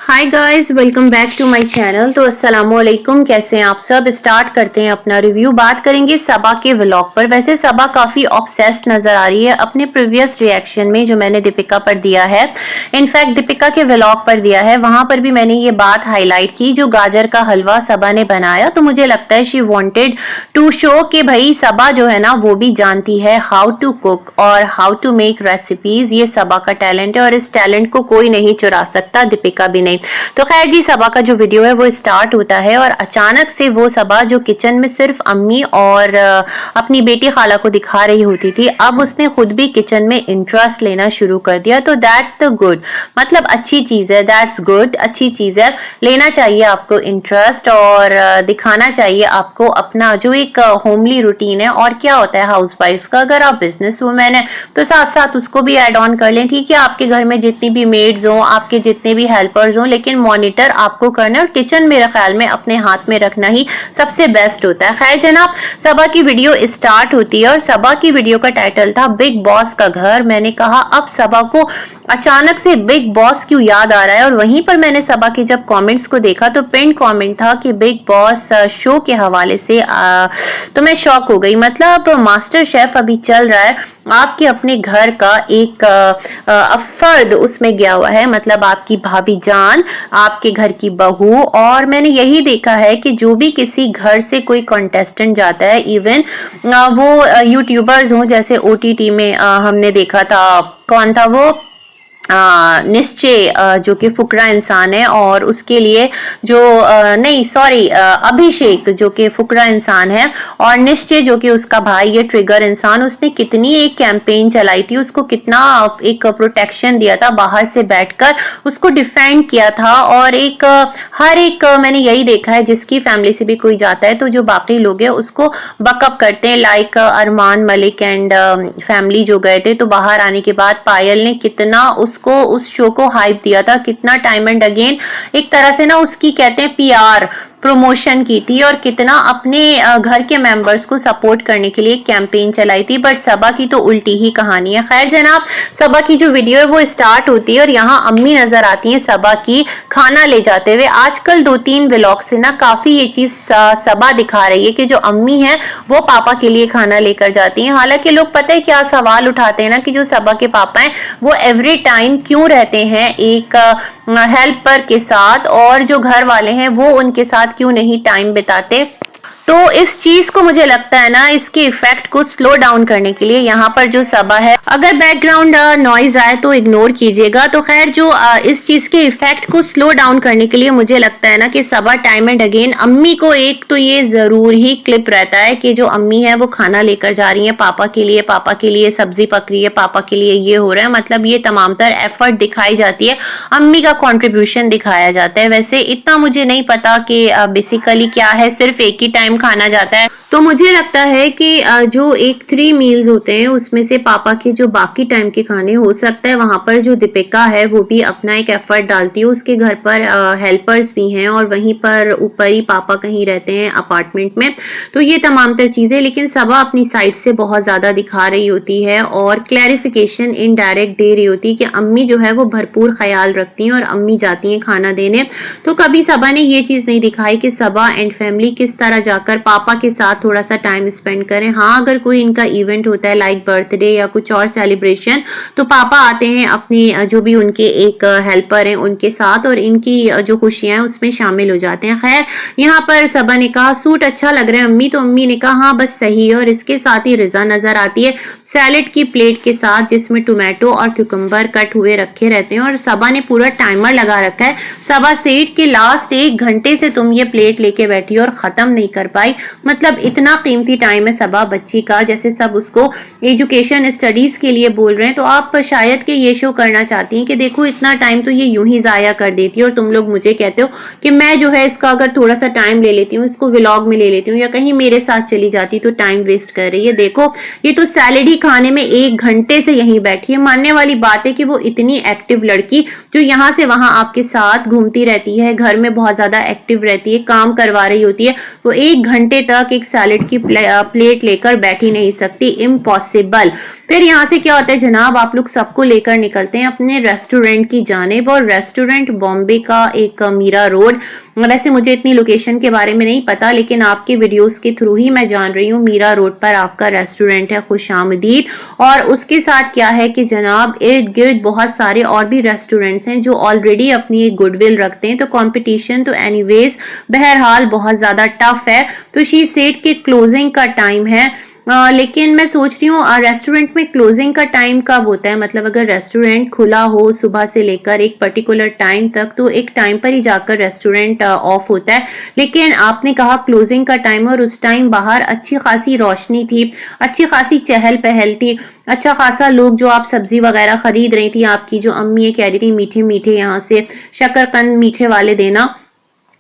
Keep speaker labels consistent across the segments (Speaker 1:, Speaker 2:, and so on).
Speaker 1: Hi guys, welcome back to my channel. तो अस्सलामुअलैकुम, कैसे हैं आप सब। स्टार्ट करते हैं अपना रिव्यू। बात करेंगे सबा के व्लॉग पर। वैसे सबा काफ़ी ऑब्सेस्ड नज़र आ रही है अपने प्रीवियस रिएक्शन में जो मैंने दीपिका पर दिया है। इनफैक्ट दीपिका के व्लॉग पर दिया है, वहां पर भी मैंने ये बात हाईलाइट की जो गाजर का हलवा सबा ने बनाया। तो मुझे लगता है शी वॉन्टेड टू शो कि भाई सबा जो है ना वो भी जानती है हाउ टू कुक और हाउ टू मेक रेसिपीज। ये सबा का टैलेंट है और इस टैलेंट को कोई नहीं चुरा सकता, दीपिका भी नहीं। तो खैर जी, सबा का जो वीडियो है वो स्टार्ट होता है और अचानक से वो सबा जो किचन में सिर्फ अम्मी और अपनी बेटी खाला को दिखा रही होती थी, अब उसने खुद भी किचन में इंटरेस्ट लेना शुरू कर दिया। तो दैट्स द गुड, मतलब अच्छी चीज है, दैट्स गुड, अच्छी चीज है। लेना चाहिए आपको इंटरेस्ट और दिखाना चाहिए आपको अपना जो एक होमली रूटीन है। और क्या होता है हाउस वाइफ का, अगर आप बिजनेस वुमेन है तो साथ साथ उसको भी ऐड ऑन कर लें। ठीक है, आपके घर में जितनी भी मेड्स हो, आपके जितने भी हेल्पर्स हो, लेकिन मॉनिटर आपको करना है और किचन मेरे ख्याल में अपने हाथ में रखना ही सबसे बेस्ट होता है। खैर जनाब, सबा की वीडियो स्टार्ट होती है और सबा की वीडियो का टाइटल था बिग बॉस का घर। मैंने कहा अब सबा को अचानक से बिग बॉस क्यों याद आ रहा है। और वहीं पर मैंने सबा के जब कमेंट्स को देखा तो पिन कमेंट था कि बिग बॉस शो के हवाले से तो मैं शॉक हो गई। मतलब मास्टर शेफ अभी चल रहा है, आपके अपने घर का एक फर्द उसमें गया हुआ है, मतलब आपकी भाभी जान, आपके घर की बहू। और मैंने यही देखा है कि जो भी किसी घर से कोई कंटेस्टेंट जाता है, इवन वो यूट्यूबर्स हों, जैसे ओटीटी में हमने देखा था, कौन था वो, निश्चय, जो कि फुकरा इंसान है और उसके लिए जो नहीं सॉरी अभिषेक जो कि फुकरा इंसान है और निश्चय जो कि उसका भाई है ट्रिगर इंसान। उसने कितनी एक कैंपेन चलाई थी, उसको कितना एक प्रोटेक्शन दिया था, बाहर से बैठकर उसको डिफेंड किया था। और एक हर एक मैंने यही देखा है जिसकी फैमिली से भी कोई जाता है तो जो बाकी लोग हैं उसको बकअप करते हैं। Like Armaan Malik and family जो गए थे, तो बाहर आने के बाद पायल ने कितना उसको उस शो को हाइप दिया था, कितना टाइम एंड अगेन एक तरह से ना उसकी कहते हैं पीआर प्रमोशन की थी और कितना अपने घर के मेंबर्स को सपोर्ट करने के लिए कैंपेन चलाई थी। बट सबा की तो उल्टी ही कहानी है। खैर जनाब, सबा की जो वीडियो है वो स्टार्ट होती है और यहाँ अम्मी नजर आती है सबा की खाना ले जाते हुए। आजकल 2-3 व्लॉग से ना काफी ये चीज सबा दिखा रही है कि जो अम्मी है वो पापा के लिए खाना लेकर जाती हैं। हालांकि लोग पता है क्या सवाल उठाते हैं ना कि जो सबा के पापा हैं वो एवरी टाइम क्यों रहते हैं एक हेल्पर के साथ और जो घर वाले हैं वो उनके साथ क्यों नहीं टाइम बिताते। तो इस चीज को मुझे लगता है ना इसके इफेक्ट को स्लो डाउन करने के लिए यहाँ पर जो सबा है, अगर बैकग्राउंड नॉइज आए तो इग्नोर कीजिएगा। तो खैर जो इस चीज के इफेक्ट को स्लो डाउन करने के लिए मुझे लगता है ना कि सबा टाइम एंड अगेन अम्मी को एक तो ये जरूर ही क्लिप रहता है कि जो अम्मी है वो खाना लेकर जा रही है पापा के लिए सब्जी पक रही है, पापा के लिए ये हो रहा है। मतलब ये तमाम तर एफर्ट दिखाई जाती है, अम्मी का कॉन्ट्रीब्यूशन दिखाया जाता है। वैसे इतना मुझे नहीं पता कि बेसिकली क्या है, सिर्फ एक ही टाइम खाना जाता है। तो मुझे लगता है कि जो एक 3 मील्स होते हैं उसमें से पापा के जो बाकी टाइम के खाने, हो सकता है वहां पर जो दीपिका है वो भी अपना एक एफर्ट डालती है। उसके घर पर हेल्पर्स भी हैं और वहीं पर ऊपर ही पापा कहीं रहते हैं अपार्टमेंट में। तो ये तमाम तर चीजें, लेकिन सबा अपनी साइड से बहुत ज्यादा दिखा रही होती है और क्लैरिफिकेशन इनडायरेक्ट दे रही होती है कि अम्मी जो है वो भरपूर ख्याल रखती हैं और अम्मी जाती हैं खाना देने। तो कभी सबा ने ये चीज नहीं दिखाई कि सबा एंड फैमिली किस तरह जाकर पापा के साथ थोड़ा सा टाइम स्पेंड करें। हाँ, अगर कोई इनका इवेंट होता है लाइक बर्थडे या कुछ और सेलिब्रेशन तो पापा आते हैं अपने जो भी उनके एक हेल्पर हैं उनके साथ और इनकी जो खुशियां हैं उसमें शामिल हो जाते हैं। खैर यहाँ पर सबा ने कहा सूट अच्छा लग रहा है अम्मी, तो अम्मी ने कहा हाँ बस सही है। और इसके साथ ही रिजा नजर आती है सैलेड की प्लेट के साथ जिसमें टोमेटो और क्यूकम्बर कट हुए रखे रहते हैं और सबा ने पूरा टाइमर लगा रखा है। सबा सेठ के लास्ट 1 घंटे से तुम ये प्लेट लेके बैठी और खत्म नहीं कर पाई। मतलब इतना कीमती टाइम है सबा बच्ची का, जैसे सब उसको एजुकेशन स्टडीज के लिए बोल रहे हैं। तो आप शायद के ये शो करना चाहती हैं कि देखो इतना टाइम तो ये यूं ही जाया कर देती है और तुम लोग मुझे कहते हो कि मैं जो है इसका अगर थोड़ा सा टाइम ले लेती हूँ, इसको व्लॉग में ले लेती हूँ या कहीं मेरे साथ चली जाती तो टाइम वेस्ट कर रही है। देखो ये तो सैलेड ही खाने में 1 घंटे से यहीं बैठी है। मानने वाली बात है कि वो इतनी एक्टिव लड़की जो यहाँ से वहां आपके साथ घूमती रहती है, घर में बहुत ज्यादा एक्टिव रहती है, काम करवा रही होती है, वो 1 घंटे तक एक सैलेड की प्लेट लेकर बैठी नहीं सकती, इम्पॉसिबल। फिर यहाँ से क्या होता है जनाब, आप लोग सबको लेकर निकलते हैं अपने रेस्टोरेंट की जानिब, और रेस्टोरेंट बॉम्बे का एक मीरा रोड, वैसे मुझे इतनी लोकेशन के बारे में नहीं पता, लेकिन आपके वीडियोस के थ्रू ही मैं जान रही हूँ मीरा रोड पर आपका रेस्टोरेंट है खुशामदीद। और उसके साथ क्या है कि जनाब इर्द गिर्द बहुत सारे और भी रेस्टोरेंट्स हैं जो ऑलरेडी अपनी एक गुडविल रखते हैं, तो कंपटीशन तो एनीवेज बहरहाल बहुत ज्यादा टफ है। तो शी सेड के क्लोजिंग का टाइम है, लेकिन मैं सोच रही हूँ रेस्टोरेंट में क्लोजिंग का टाइम कब होता है, मतलब अगर रेस्टोरेंट खुला हो सुबह से लेकर एक पर्टिकुलर टाइम तक तो एक टाइम पर ही जाकर रेस्टोरेंट ऑफ होता है, लेकिन आपने कहा क्लोजिंग का टाइम, और उस टाइम बाहर अच्छी खासी रोशनी थी, अच्छी खासी चहल पहल थी, अच्छा खासा लोग जो आप सब्जी वगैरह खरीद रही थी, आपकी जो अम्मी ये कह रही थी मीठे मीठे यहाँ से शकरकंद मीठे वाले देना,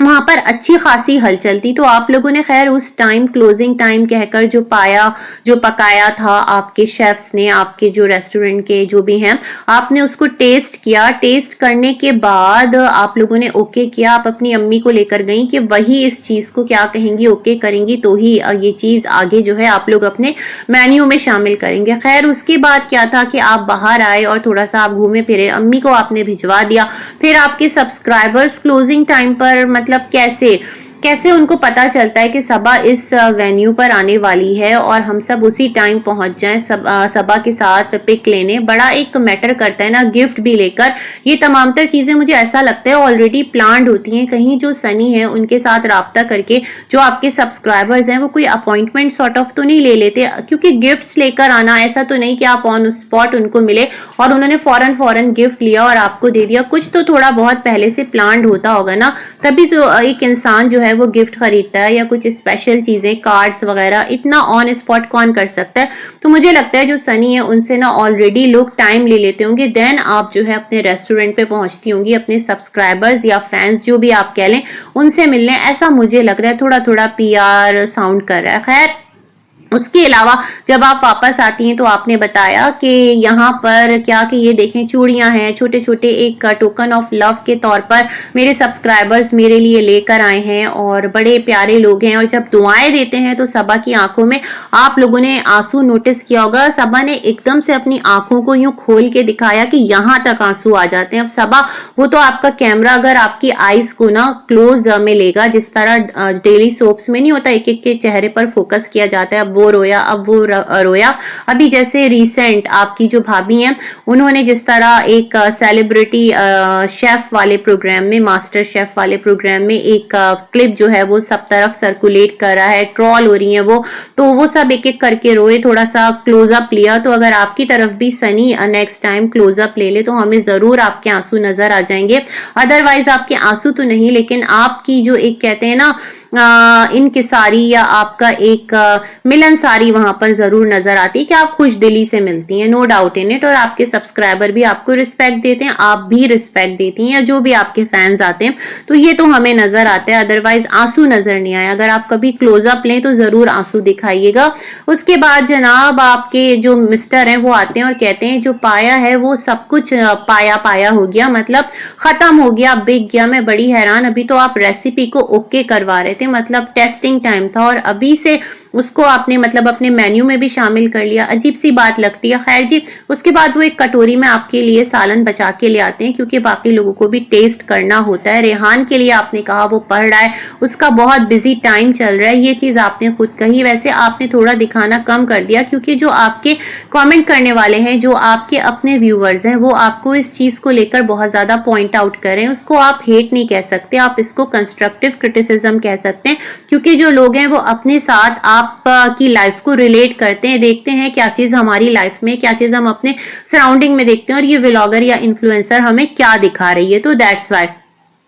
Speaker 1: वहां पर अच्छी खासी हलचल थी। तो आप लोगों ने खैर उस टाइम क्लोजिंग टाइम कहकर जो पाया जो पकाया था आपके शेफ्स ने, आपके जो रेस्टोरेंट के जो भी हैं, आपने उसको टेस्ट किया, टेस्ट करने के बाद आप लोगों ने ओके किया, आप अपनी अम्मी को लेकर गई कि वही इस चीज को क्या कहेंगी, ओके करेंगी तो ही ये चीज आगे जो है आप लोग अपने मेन्यू में शामिल करेंगे। खैर उसके बाद क्या था कि आप बाहर आए और थोड़ा सा आप घूमे फिरे, अम्मी को आपने भिजवा दिया, फिर आपके सब्सक्राइबर्स क्लोजिंग टाइम पर मतलब कैसे कैसे उनको पता चलता है कि सबा इस वेन्यू पर आने वाली है और हम सब उसी टाइम पहुंच जाएं सबा के साथ पिक लेने, बड़ा एक मैटर करता है ना, गिफ्ट भी लेकर, ये तमाम तर चीजें मुझे ऐसा लगता है ऑलरेडी प्लान्ड होती हैं, कहीं जो सनी है उनके साथ राब्ता करके जो आपके सब्सक्राइबर्स हैं वो कोई अपॉइंटमेंट सॉर्ट ऑफ तो नहीं ले लेते, क्योंकि गिफ्ट्स लेकर आना ऐसा तो नहीं कि आप ऑन स्पॉट उनको मिले और उन्होंने फौरन गिफ्ट लिया और आपको दे दिया, कुछ तो थोड़ा बहुत पहले से प्लान्ड होता होगा ना, तभी तो एक इंसान जो है वो गिफ्ट खरीदता है, या कुछ स्पेशल चीजें कार्ड्स वगैरह इतना ऑन स्पॉट कौन कर सकता है। तो मुझे लगता है जो सनी है उनसे ना ऑलरेडी लोग टाइम ले लेते होंगे, देन आप जो है अपने रेस्टोरेंट पे पहुंचती होंगी अपने सब्सक्राइबर्स या फैंस जो भी आप कह लें उनसे मिलने, ऐसा मुझे लग रहा है, थोड़ा थोड़ा पीआर साउंड कर रहा है। खैर उसके अलावा जब आप वापस आती हैं तो आपने बताया कि यहाँ पर क्या कि ये देखें चूड़ियां हैं, छोटे छोटे एक टोकन ऑफ लव के तौर पर मेरे सब्सक्राइबर्स मेरे लिए लेकर आए हैं और बड़े प्यारे लोग हैं, और जब दुआएं देते हैं तो सबा की आंखों में आप लोगों ने आंसू नोटिस किया होगा, सबा ने एकदम से अपनी आंखों को यूं खोल के दिखाया कि यहाँ तक आंसू आ जाते हैं। अब सबा वो तो आपका कैमरा अगर आपकी आईज को ना क्लोज में लेगा, जिस तरह डेली सोप्स में नहीं होता एक एक के चेहरे पर फोकस किया जाता है, अब वो रोया अब वो रोया, अभी जैसे रिसेंट आपकी जो भाभी हैं उन्होंने जिस तरह एक सेलिब्रिटी शेफ वाले प्रोग्राम में, मास्टर शेफ वाले प्रोग्राम में एक क्लिप जो है वो सब तरफ सर्कुलेट कर रहा है, ट्रॉल हो रही है वो, तो वो सब एक एक करके रोए, थोड़ा सा क्लोजअप लिया। तो अगर आपकी तरफ भी सनी नेक्स्ट टाइम क्लोजअप ले ले तो हमें जरूर आपके आंसू नजर आ जाएंगे, अदरवाइज आपके आंसू तो नहीं लेकिन आपकी जो एक कहते हैं ना इनकिसारी या आपका एक मिलनसारी वहां पर जरूर नजर आती है कि आप खुश दिली से मिलती हैं, नो डाउट इन इट, और आपके सब्सक्राइबर भी आपको रिस्पेक्ट देते हैं, आप भी रिस्पेक्ट देती हैं, या जो भी आपके फैंस आते हैं, तो ये तो हमें नजर आता है, अदरवाइज आंसू नजर नहीं आए। अगर आप कभी क्लोजअप लें तो जरूर आंसू दिखाइएगा। उसके बाद जनाब आपके जो मिस्टर हैं वो आते हैं और कहते हैं जो पाया है वो सब कुछ पाया पाया हो गया, मतलब खत्म हो गया, बिक गया। मैं बड़ी हैरान, अभी तो आप रेसिपी को ओके करवा रहे थे, मतलब टेस्टिंग टाइम था और अभी से उसको आपने मतलब अपने मेन्यू में भी शामिल कर लिया, अजीब सी बात लगती है। खैर जी, उसके बाद वो एक कटोरी में आपके लिए सालन बचा के ले आते हैं क्योंकि बाकी लोगों को भी टेस्ट करना होता है। रेहान के लिए आपने कहा वो पढ़ रहा है, उसका बहुत बिजी टाइम चल रहा है, ये चीज आपने खुद कही। वैसे आपने थोड़ा दिखाना कम कर दिया क्योंकि जो आपके कमेंट करने वाले हैं, जो आपके अपने व्यूअर्स हैं, वो आपको इस चीज को लेकर बहुत ज्यादा पॉइंट आउट करें। उसको आप हेट नहीं कह सकते, आप इसको कंस्ट्रक्टिव क्रिटिसिज्म कह सकते हैं, क्योंकि जो लोग हैं वो अपने साथ आप की लाइफ को रिलेट करते हैं, देखते हैं क्या चीज हमारी लाइफ में, क्या चीज हम अपने सराउंडिंग में देखते हैं और ये व्लॉगर या इन्फ्लुएंसर हमें क्या दिखा रही है। तो दैट्स व्हाई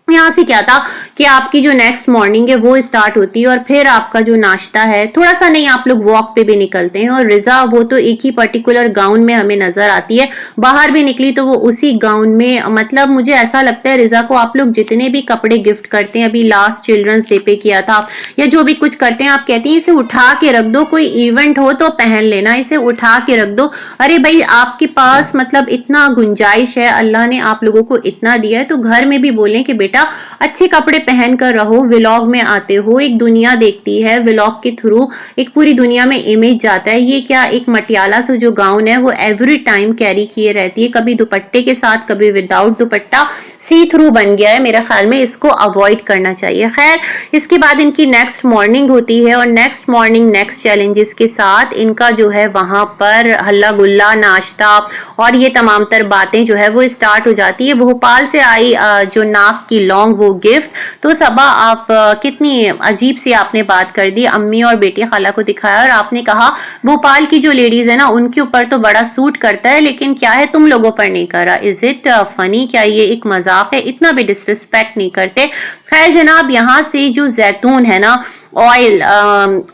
Speaker 1: यहाँ से क्या था कि आपकी जो नेक्स्ट मॉर्निंग है वो स्टार्ट होती है और फिर आपका जो नाश्ता है, थोड़ा सा नहीं आप लोग वॉक पे भी निकलते हैं। और रिजा वो तो एक ही पर्टिकुलर गाउन में हमें नजर आती है, बाहर भी निकली तो वो उसी गाउन में, मतलब मुझे ऐसा लगता है रिजा को आप लोग जितने भी कपड़े गिफ्ट करते हैं, अभी लास्ट चिल्ड्रंस डे पे किया था या जो भी कुछ करते हैं, आप कहती हैं इसे उठा के रख दो, कोई इवेंट हो तो पहन लेना, इसे उठा के रख दो। अरे भाई आपके पास मतलब इतना गुंजाइश है, अल्लाह ने आप लोगों को इतना दिया है, तो घर में भी बोलें कि बेटा बेटा अच्छे कपड़े पहन कर रहो, व्लॉग में आते हो, एक दुनिया देखती है व्लॉग के थ्रू, एक पूरी दुनिया में इमेज जाता है। ये क्या एक मटियाला सा जो गाउन है वो एवरी टाइम कैरी किए रहती है, कभी दुपट्टे के साथ कभी विदाउट दुपट्टा, सी थ्रू बन गया है। मेरा ख्याल में इसको अवॉइड करना चाहिए। खैर, इसके बाद इनकी नेक्स्ट मॉर्निंग होती है और नेक्स्ट मॉर्निंग नेक्स्ट चैलेंजेस के साथ इनका जो है वहां पर हल्ला गुल्ला, नाश्ता और ये तमाम तर बातें जो है वो स्टार्ट हो जाती है। भोपाल से आई जो नाक की लौंग वो गिफ्ट, तो सबा आप कितनी अजीब सी आपने बात कर दी, अम्मी और बेटी खाला को दिखाया और आपने कहा भोपाल की जो लेडीज है ना उनके ऊपर तो बड़ा सूट करता है, लेकिन क्या है तुम लोगों पर नहीं करा। Is it funny? क्या ये एक मजाक है? इतना भी डिसरिस्पेक्ट नहीं करते। खैर जनाब, यहाँ से जो जैतून है ना, ऑयल,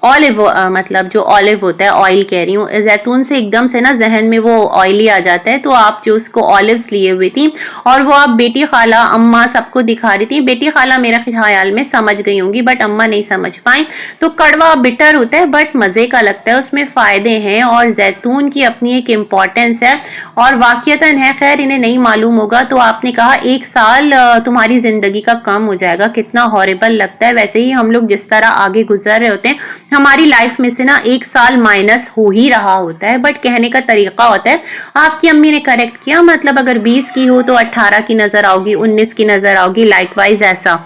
Speaker 1: ऑलिव, मतलब जो ऑलिव होता है, ऑयल कह रही हूँ, जैतून से एकदम से ना जहन में वो ऑयली आ जाता है, तो आप जो उसको ऑलिव्स लिए हुई थी और वो आप बेटी खाला अम्मा सबको दिखा रही थी। बेटी खाला मेरा ख्याल में समझ गई होंगी बट अम्मा नहीं समझ पाई। तो कड़वा बिटर होता है बट मजे का लगता है, उसमें फायदे हैं और जैतून की अपनी एक इम्पोर्टेंस है और वाकयतन है। खैर इन्हें नहीं मालूम होगा। तो आपने कहा 1 साल तुम्हारी जिंदगी का कम हो जाएगा, कितना हॉरिबल लगता है। वैसे ही हम लोग जिस तरह आगे गुजर रहे होते हैं हमारी लाइफ में से ना 1 साल माइनस हो ही रहा होता है, बट कहने का तरीका होता है। आपकी अम्मी ने करेक्ट किया, मतलब अगर 20 की हो तो 18 की नजर आओगी, 19 की नजर आओगी, लाइकवाइज ऐसा।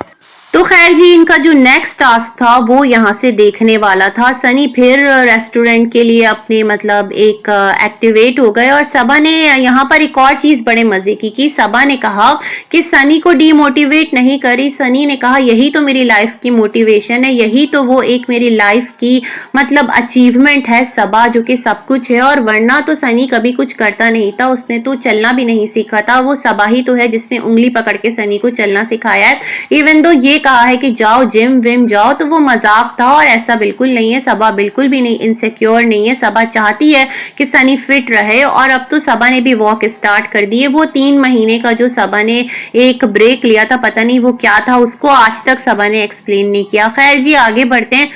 Speaker 1: तो खैर जी, इनका जो नेक्स्ट टास्क था वो यहाँ से देखने वाला था। सनी फिर रेस्टोरेंट के लिए अपने मतलब एक एक्टिवेट हो गए और सबा ने यहाँ पर एक और चीज बड़े मजे की सबा ने कहा कि सनी को डीमोटिवेट नहीं करी। सनी ने कहा यही तो मेरी लाइफ की मोटिवेशन है, यही तो वो एक मेरी लाइफ की मतलब अचीवमेंट है सबा, जो कि सब कुछ है। और वरना तो सनी कभी कुछ करता नहीं था, उसने तो चलना भी नहीं सीखा था। वो सबा ही तो है जिसने उंगली पकड़ के सनी को चलना सिखाया है। इवन दो ये कहा है कि जाओ जिम विम जाओ, तो वो मजाक था और ऐसा बिल्कुल नहीं है। सबा बिल्कुल भी नहीं इनसिक्योर नहीं है, सबा चाहती है कि सनी फिट रहे। और अब तो सबा ने भी वॉक स्टार्ट कर दी है। वो 3 महीने का जो सबा ने एक ब्रेक लिया था, पता नहीं वो क्या था, उसको आज तक सबा ने एक्सप्लेन नहीं किया। खैर जी, आगे बढ़ते हैं।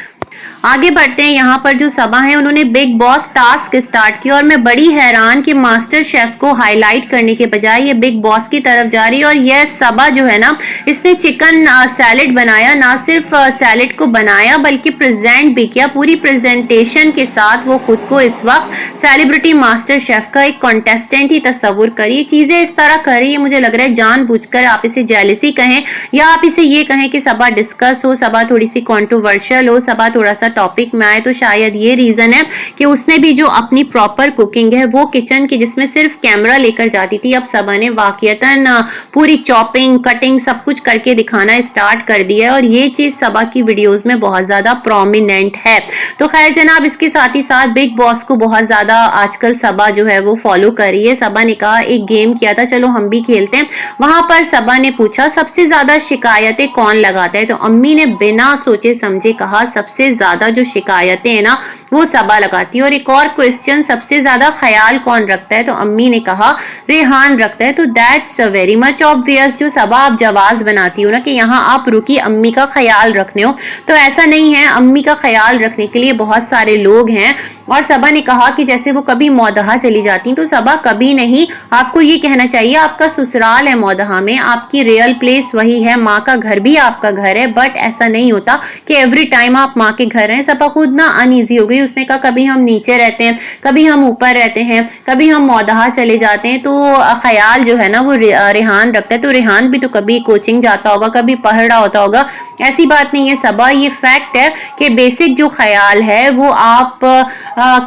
Speaker 1: यहाँ पर जो सबा है उन्होंने बिग बॉस टास्क स्टार्ट किया और मैं बड़ी हैरान कि मास्टर शेफ को हाईलाइट करने के बजाय ये बिग बॉस की तरफ जा रही है। और यह सबा जो है ना, इसने चिकन सैलेड बनाया, ना सिर्फ सैलेड को बनाया बल्कि प्रेजेंट भी किया। पूरी प्रेजेंटेशन के साथ वो खुद को इस वक्त सेलिब्रिटी मास्टर शेफ का एक कॉन्टेस्टेंट ही तस्वुर करिए। चीजें इस तरह कर रही है, मुझे लग रहा है जानबूझकर, आप इसे जेलसी कहें या आप इसे ये कहें कि सबा डिस्कस हो, सबा थोड़ी सी कॉन्ट्रोवर्शियल हो, सबा थोड़ा सा टॉपिक में आए। तो शायद ये रीजन है कि उसने भी जो अपनी प्रॉपर कुकिंग है वो किचन की जिसमें सिर्फ कैमरा लेकर जाती थी, अब सबा ने वाकईतन पूरी चॉपिंग कटिंग सब कुछ करके दिखाना स्टार्ट कर दिया है और ये चीज सबा की वीडियोस में बहुत ज्यादा प्रोमिनेंट है। तो खैर जनाब, इसके साथ ही साथ बिग बॉस को बहुत ज्यादा आजकल सबा जो है वो फॉलो कर रही है। सबा ने कहा एक गेम किया था, चलो हम भी खेलते हैं। वहां पर सबा ने पूछा सबसे ज्यादा शिकायतें कौन लगाता है, तो अम्मी ने बिना सोचे समझे कहा सबसे ज्यादा जो शिकायतें हैं ना वो सबा लगाती है। और एक और क्वेश्चन, सबसे ज्यादा ख्याल कौन रखता है, तो अम्मी ने कहा रेहान रखता है। तो दैट्स वेरी मच ऑब्वियस। जो सबा आप जवाब बनाती हो ना कि यहाँ आप रुकी अम्मी का ख्याल रखने हो, तो ऐसा नहीं है, अम्मी का ख्याल रखने के लिए बहुत सारे लोग हैं। और सबा ने कहा कि जैसे वो कभी मौदहा चली जाती, तो सबा कभी नहीं, आपको ये कहना चाहिए आपका ससुराल है मौदहा में, आपकी रियल प्लेस वही है, माँ का घर भी आपका घर है। बट ऐसा नहीं होता कि एवरी टाइम आप माँ के घर हैं। सबा खुद ना अनईजी हो गई, उसने कहा कभी हम नीचे रहते हैं, कभी हम ऊपर रहते हैं, कभी हम मौदहा चले जाते हैं, तो ख्याल जो है ना वो रेहान रखता है। तो रेहान भी तो कभी कोचिंग जाता होगा, कभी पढ़ रहा होता होगा, ऐसी बात नहीं है सबा, ये फैक्ट है कि बेसिक जो ख्याल है वो आप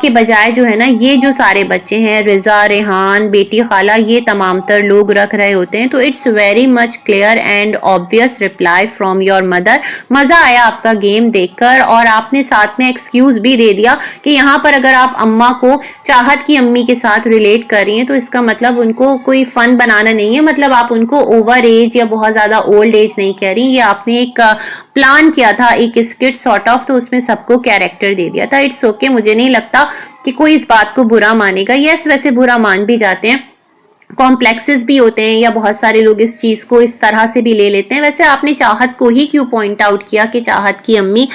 Speaker 1: के बजाय जो है ना ये जो सारे बच्चे हैं रिजा, रेहान, बेटी खाला, ये तमाम तर लोग रख रहे होते हैं। तो it's very much clear and obvious reply from your mother. मजा आया आपका गेम देखकर और आपने साथ में एक्सक्यूज भी दे दिया कि यहाँ पर अगर आप अम्मा को चाहत की अम्मी के साथ रिलेट कर रही हैं तो इसका मतलब उनको कोई फन बनाना नहीं है, मतलब आप उनको ओवर एज या बहुत ज्यादा ओल्ड एज नहीं कह रही। ये आपने एक प्लान किया था, एक स्किट सॉर्ट ऑफ, तो उसमें सबको कैरेक्टर दे दिया था। इट्स ओके, मुझे नहीं लगता कि कोई इस बात को बुरा मानेगा। यस, वैसे बुरा मान भी जाते हैं, कॉम्प्लेक्सेस भी होते हैं या बहुत सारे लोग इस चीज को इस तरह से भी ले लेते हैं। वैसे आपने चाहत को ही क्यों पॉइंट आउट किया कि चाहत की अम्मी,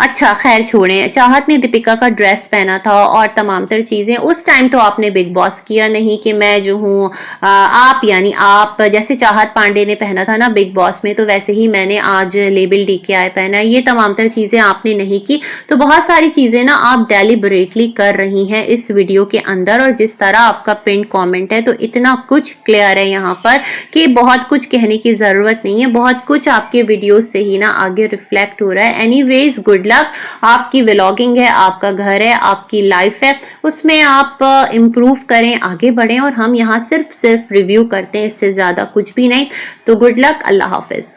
Speaker 1: अच्छा खैर छोड़ें, चाहत ने दीपिका का ड्रेस पहना था और तमाम तर चीजें, उस टाइम तो आपने बिग बॉस किया नहीं कि मैं जो हूँ आप, यानी आप जैसे चाहत पांडे ने पहना था ना बिग बॉस में, तो वैसे ही मैंने आज लेबल DKI पहना है, ये तमाम तर चीजें आपने नहीं की। तो बहुत सारी चीजें ना आप डेलिबरेटली कर रही हैं इस वीडियो के अंदर, और जिस तरह आपका पिंड कमेंट है तो इतना कुछ क्लियर है यहाँ पर कि बहुत कुछ कहने की जरूरत नहीं है, बहुत कुछ आपके वीडियोस से ही ना आगे रिफ्लेक्ट हो रहा है। एनीवेज गुड लक, आपकी व्लॉगिंग है, आपका घर है, आपकी लाइफ है, उसमें आप इम्प्रूव करें, आगे बढ़ें, और हम यहाँ सिर्फ रिव्यू करते हैं, इससे ज्यादा कुछ भी नहीं। तो गुड लक, अल्लाह हाफिज।